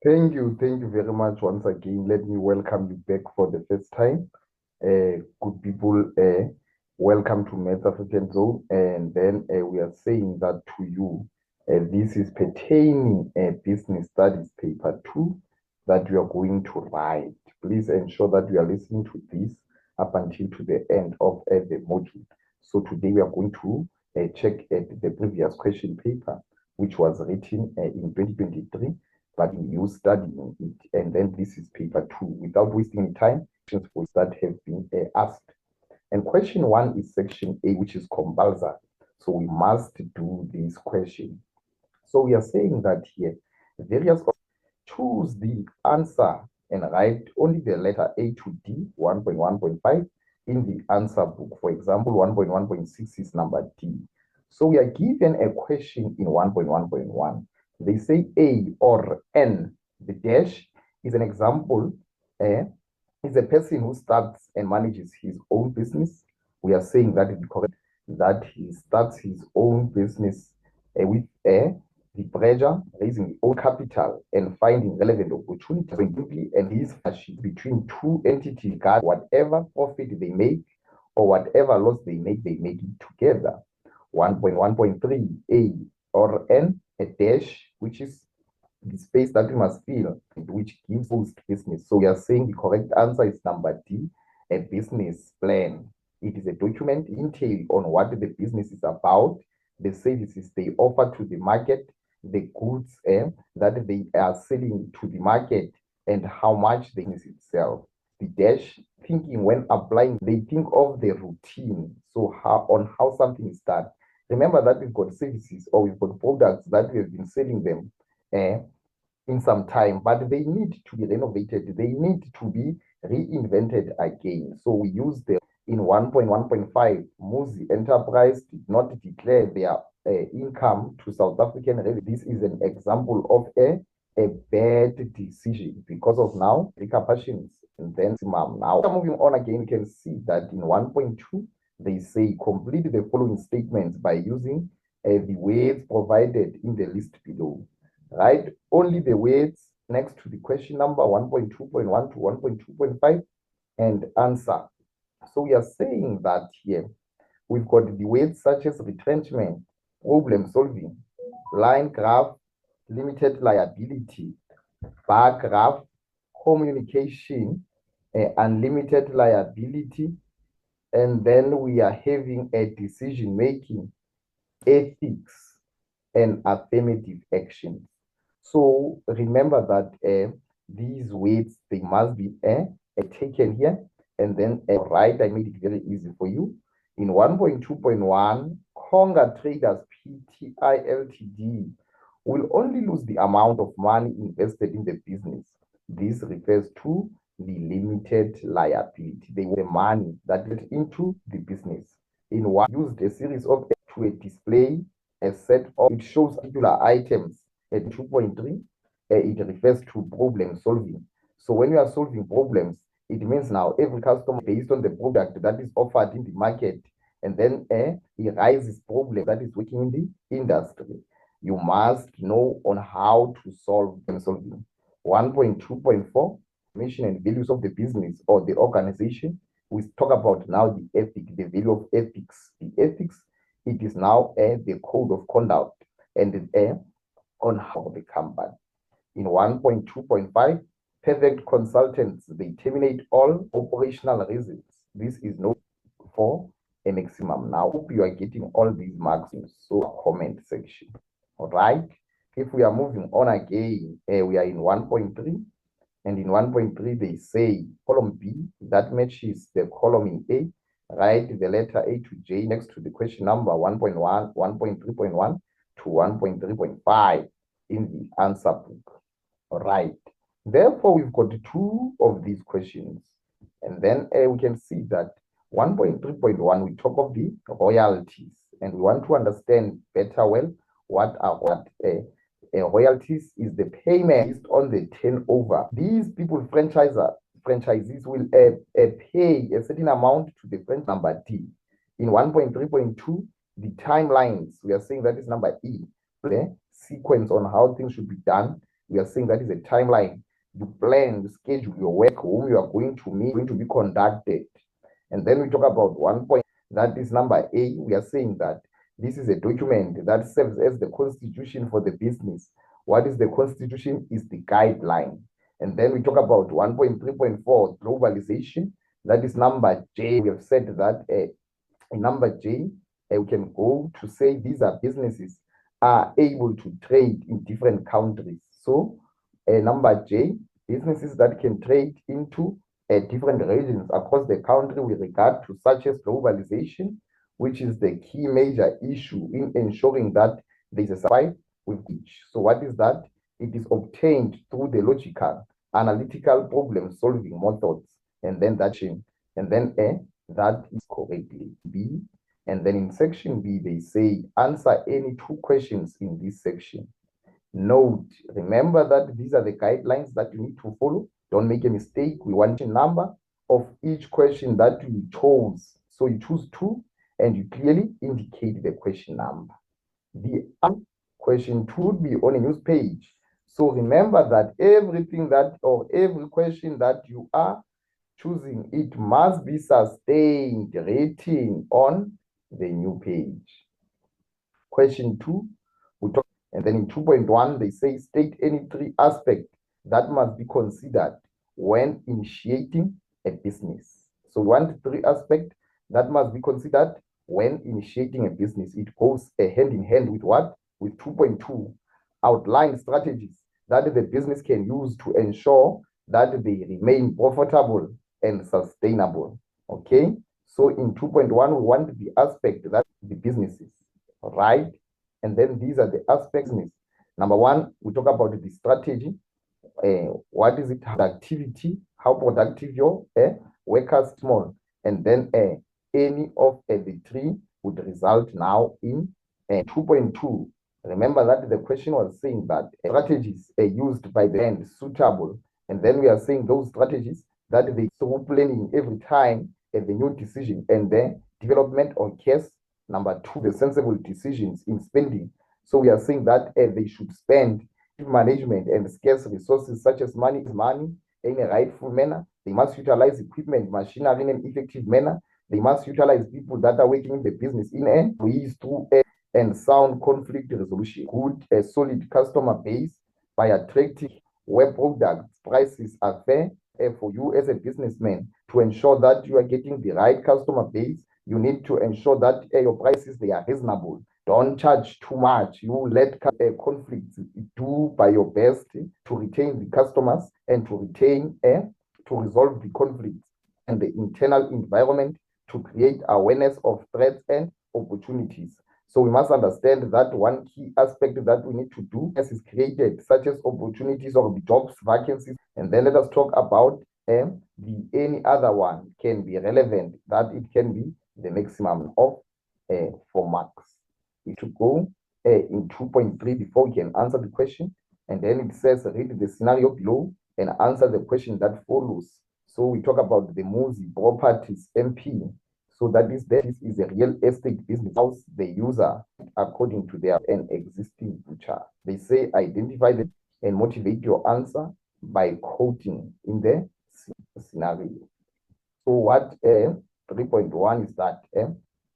Thank you very much once again. Let me welcome you back for the first time. Good people, welcome to Maths African Zone. And then we are saying that to you, this is pertaining business studies paper 2 that you are going to write. Please ensure that you are listening to this up until to the end of the module. So today we are going to check the previous question paper, which was written in 2023, but you studying it. And then this is paper 2. Without wasting time, questions for that have been asked. And question 1 is section A, which is compulsory. So we must do this question. So we are saying that here, various choose the answer and write only the letter A to D, 1.1.5, in the answer book. For example, 1.1.6 is number D. So we are given a question in 1.1.1. They say A or N. The dash is an example. Is a person who starts and manages his own business. We are saying that is correct, that he starts his own business with the pressure, raising the own capital and finding relevant opportunities, and his partnership between two entities, whatever profit they make or whatever loss they make it together. 1.1.3 A or N, a dash, which is the space that we must fill, which gives boost business. So we are saying the correct answer is number D, a business plan. It is a document entail on what the business is about, the services they offer to the market, the goods that they are selling to the market, and how much the business itself. The dash, thinking when applying, they think of the routine. So how something is done. Remember that we've got services or we've got products that we have been selling them in some time, but they need to be renovated. They need to be reinvented again. So we use them in 1.1.5. Muzi Enterprise did not declare their income to South African revenue. This is an example of a bad decision because of now repercussions. And then now moving on again, you can see that in 1.2, they say complete the following statements by using the words provided in the list below. Write only the words next to the question number 1.2.1 to 1.2.5 and answer. So we are saying that here we've got the words such as retrenchment, problem solving, line graph, limited liability, bar graph, communication, unlimited liability, and then we are having a decision making, ethics, and affirmative action. So remember that these weights, they must be taken here. And then right, I made it very easy for you. In 1.2.1, Conga Traders Pti Ltd will only lose the amount of money invested in the business. This refers to the limited liability. They were money that went into the business. In one, used a series of to a display a set of, it shows particular items. At 2.3, it refers to problem solving. So when you are solving problems, it means now every customer, based on the product that is offered in the market, and then he raises problem that is working in the industry. You must know on how to solve problem solving. 1.2.4, mission and values of the business or the organization. We talk about now the ethic, the value of ethics. The ethics, it is now the code of conduct and on how the company. In 1.2.5, perfect consultants, they terminate all operational reasons. This is not for a maximum. Now, hope you are getting all these marks in so comment section. All right. If we are moving on again, we are in 1.3. And in 1.3, they say column B that matches the column in A. Write the letter A to J next to the question number 1.1, 1.3.1 to 1.3.5 in the answer book. All right. Therefore, we've got two of these questions. And then we can see that 1.3.1, we talk of the royalties. And we want to understand better well what are royalties is the payment based on the turnover. These people, franchisees will pay a certain amount to the franchise number D. In 1.3.2, the timelines, we are saying that is number E. The sequence on how things should be done we are saying that is a timeline. You plan, you schedule your work, whom you are going to meet, going to be conducted. And then we talk about 1 point, that is number A. We are saying that this is a document that serves as the constitution for the business. What is the constitution? Is the guideline. And then we talk about 1.3.4, globalization. That is number J. We have said that in number J, we can go to say these are businesses are able to trade in different countries. So number J, businesses that can trade into different regions across the country with regard to such as globalization, which is the key major issue in ensuring that there is a supply with each. So what is that? It is obtained through the logical, analytical problem solving methods, and then that that is correctly B. And then in section B, they say answer any 2 questions in this section. Note, remember that these are the guidelines that you need to follow. Don't make a mistake. We want a number of each question that you chose. So you choose 2 and you clearly indicate the question number. The question 2 would be on a news page. So remember that everything that or every question that you are choosing, it must be sustained rating on the new page. Question 2, we talk, and then in 2.1, they say state any 3 aspects that must be considered when initiating a business. So 3 aspects that must be considered when initiating a business. It goes hand in hand with what? With 2.2, outline strategies that the business can use to ensure that they remain profitable and sustainable. Okay, so in 2.1, we want the aspect that the businesses, right? And then these are the aspects. Number 1, we talk about the strategy. What is it? Productivity, how productive your workers small. And then any of the 3 would result now in 2.2. Remember that the question was saying that strategies are used by the end suitable. And then we are saying those strategies that they through planning every time the new decision and the development on case. Number 2, the sensible decisions in spending. So we are saying that they should spend management and scarce resources such as money in a rightful manner. They must utilize equipment, machinery in an effective manner. They must utilize people that are working in the business in a ways through and sound conflict resolution. Good, a solid customer base by attractive web products. Prices are fair for you as a businessman. To ensure that you are getting the right customer base, you need to ensure that your prices, they are reasonable. Don't charge too much. You let conflicts. Do by your best to retain the customers and to resolve the conflicts and the internal environment to create awareness of threats and opportunities. So we must understand that one key aspect that we need to do is created, such as opportunities or jobs, vacancies. And then let us talk about the any other one can be relevant, that it can be the maximum of 4 marks. We should go in 2.3 before we can answer the question. And then it says read the scenario below and answer the question that follows. So we talk about the Muzi Properties MP. So that is a real estate business house the user according to their an existing future. They say identify and motivate your answer by quoting in the scenario. So what 3.1 is that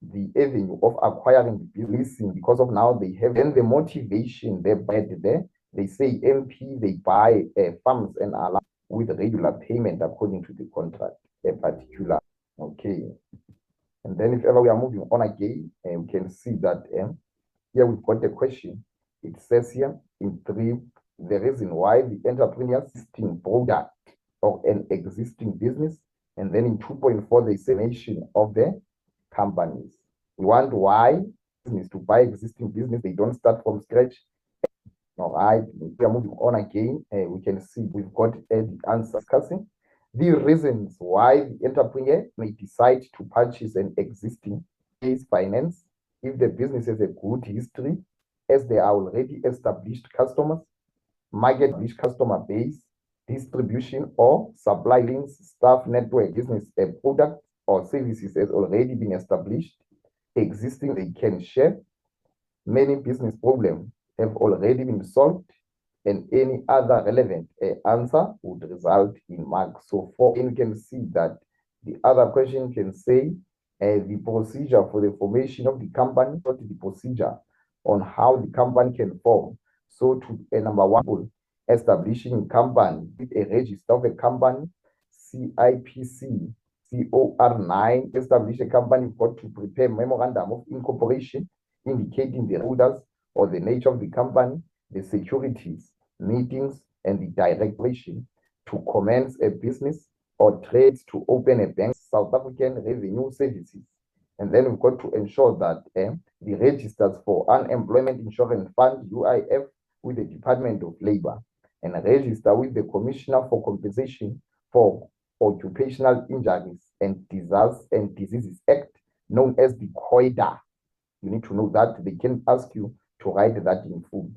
the avenue of acquiring the leasing, because of now they have then the motivation they buy there. They say MP they buy farms and allow with regular payment according to the contract a particular. Okay. And then if ever we are moving on again, we can see that here we've got a question. It says here in 3, the reason why the entrepreneur existing product or an existing business. And then in 2.4, they say nation of the companies. We want why business to buy existing business. They don't start from scratch. All right, we are moving on again. We can see we've got the answer discussing the reasons why the entrepreneur may decide to purchase an existing case finance if the business has a good history, as they are already established customers, market customer base, distribution or supply links, staff network, business product or services has already been established, existing they can share, many business problems have already been solved, and any other relevant answer would result in marks. So for you can see that the other question can say the procedure for the formation of the company, not the procedure on how the company can form. So to number one, establishing a company with a register of a company, CIPC, COR9, establish a company, you've got to prepare memorandum of incorporation indicating the holders or the nature of the company, the securities, meetings, and the direction to commence a business or trades to open a bank, South African Revenue Services. And then we've got to ensure that the registers for Unemployment Insurance Fund, UIF, with the Department of Labor, and register with the Commissioner for Compensation for Occupational Injuries and Diseases Act, known as the COIDA. You need to know that. They can ask you to write that in full.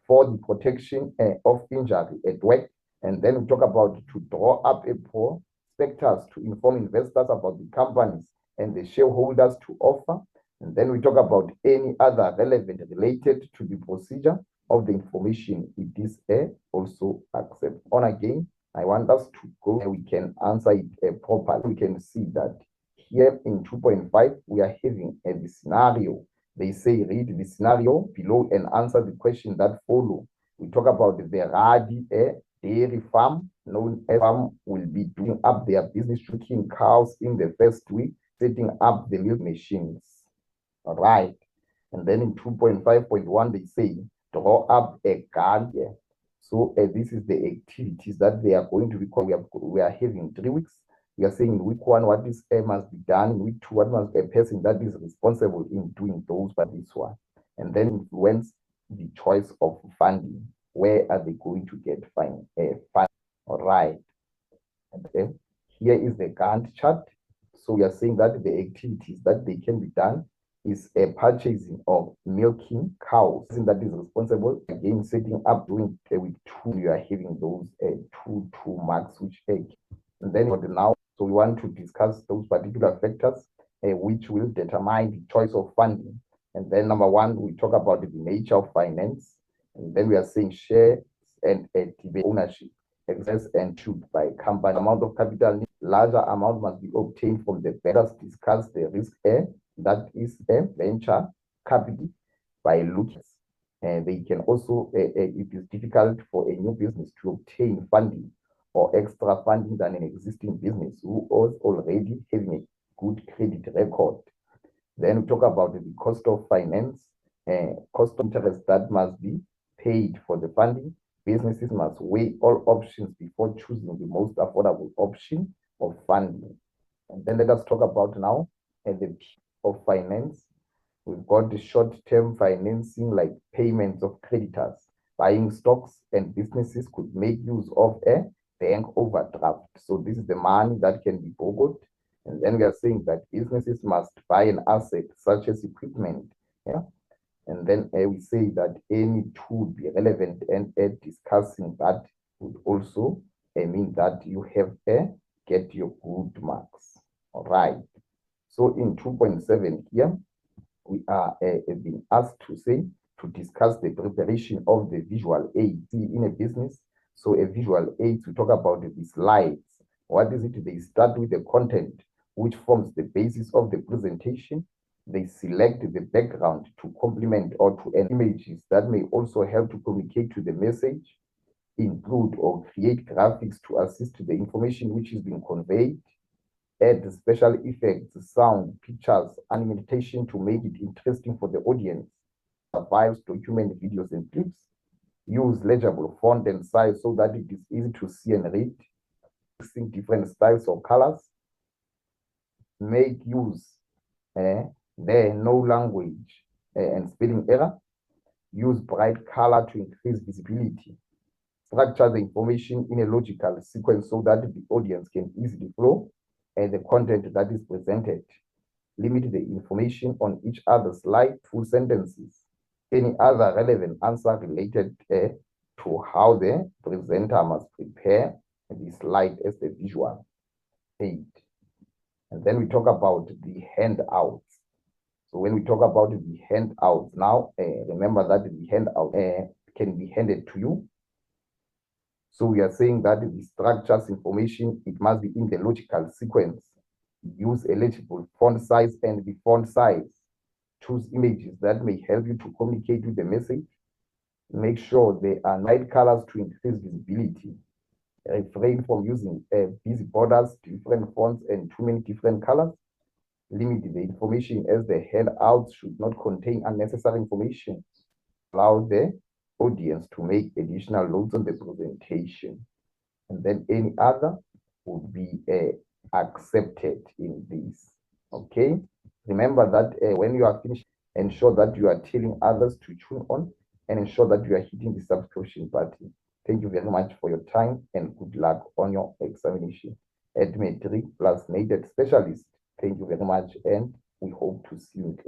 For the protection of injury at work, and then we talk about to draw up a prospectus to inform investors about the companies and the shareholders to offer. And then we talk about any other relevant related to the procedure of the information. It is also accept. On again, I want us to go and we can answer it properly. We can see that here in 2.5, we are having the scenario. They say read the scenario below and answer the question that follow. We talk about the Radi dairy farm, known as farm, will be doing up their business, shooting cows in the first week, setting up the milk machines. All right. And then in 2.5.1, they say draw up a Gantt here. So this is the activities that they are going to be called. We are having 3 weeks. We are saying in week 1, what is must be done. In week 2, what must a person that is responsible in doing those by this one. And then influence the choice of funding. Where are they going to get funding? All right. And then here is the Gantt chart. So we are saying that the activities that they can be done is a purchasing of milking cows, that is responsible. Again, setting up doing week 2, you are having those 2 marks, which and then for the now, so we want to discuss those particular factors which will determine the choice of funding. And then number 1, we talk about the nature of finance. And then we are saying share and ownership, access and issued by company. Amount of capital, larger amount must be obtained from the betters. Discuss the risk that is venture capital by looking. They can also, it is difficult for a new business to obtain funding or extra funding than an existing business who is already having a good credit record. Then we talk about the cost of finance, cost of interest that must be paid for the funding. Businesses must weigh all options before choosing the most affordable option of funding. And then let us talk about now the of finance. We've got the short-term financing like payments of creditors, buying stocks, and businesses could make use of a bank overdraft. So this is the money that can be borrowed. And then we are saying that businesses must buy an asset such as equipment. Yeah. And then we say that any tool be relevant and discussing that would also mean that you have get your good marks. All right. So in 2.7 here, we are being asked to discuss the preparation of the visual aids in a business. So a visual aids, we talk about the slides. What is it? They start with the content, which forms the basis of the presentation. They select the background to complement or to add images that may also help to communicate to the message, include or create graphics to assist the information which is being conveyed, add special effects, sound, pictures, animation to make it interesting for the audience, files, document, videos, and clips, use legible font and size so that it is easy to see and read, mixing different styles or colors, make use there no language and spelling error, use bright color to increase visibility, structure the information in a logical sequence so that the audience can easily follow the content that is presented, limit the information on each other's slide, full sentences, any other relevant answer related to how the presenter must prepare the slide as the visual aid. And then we talk about the handouts. So when we talk about the handouts now, remember that the handout can be handed to you. So we are saying that the structure's information, it must be in the logical sequence. Use a legible font size, and the font size. Choose images that may help you to communicate with the message. Make sure there are light colors to increase visibility. Refrain from using busy borders, different fonts, and too many different colors. Limit the information, as the handouts should not contain unnecessary information. Allow the audience to make additional notes on the presentation. And then any other would be accepted in this. Okay, remember that when you are finished, ensure that you are telling others to tune on, and ensure that you are hitting the subscription button. Thank you very much for your time, and good luck on your examination. At MATRIC+NATED Specialist, thank you very much, and we hope to see you in class.